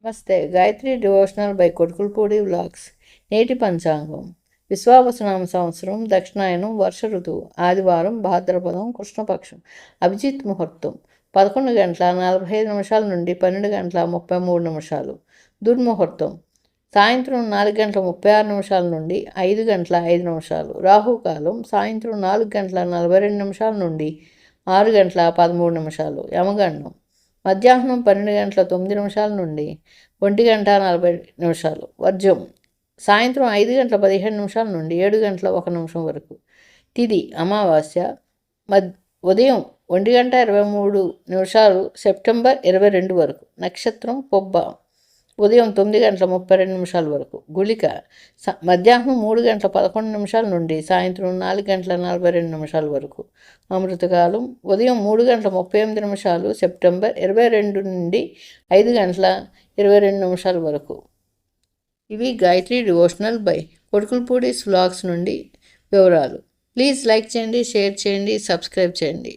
నమస్తే. Gayatri devotional by Kodukulapudi vlogs. నేటి పంచాంగం. విశ్వావసునామ సంవత్సరం, దక్షిణాయనం, వర్ష ఋతువు, ఆదివారం, భాద్రపదం, కృష్ణపక్షం. అభిజిత్ ముహూర్తం 11:45 నుండి 12:33. దుర్ముహూర్తం సాయంత్రం 4:36 నుండి 5:05. రాహుకాలం సాయంత్రం 4:42 నుండి 6:13. యమగండం మధ్యాహ్నం 12:09 నుండి 1:40. వర్జం సాయంత్రం 5:17 నుండి 7:01 వరకు. తిథి అమావాస్య ఉదయం 1:23 సెప్టెంబర్ 22 వరకు. నక్షత్రం పొబ్బ ఉదయం 9:32 వరకు. గుళిక మధ్యాహ్నం 3:11 నుండి సాయంత్రం 4:42 వరకు. అమృతకాలం ఉదయం 3:38 సెప్టెంబర్ 22 నుండి 5:22 వరకు. ఇవి Gayatri devotional by Kodukulapudi vlogs నుండి వివరాలు. ప్లీజ్ లైక్ చేయండి, షేర్ చేయండి, సబ్స్క్రైబ్ చేయండి.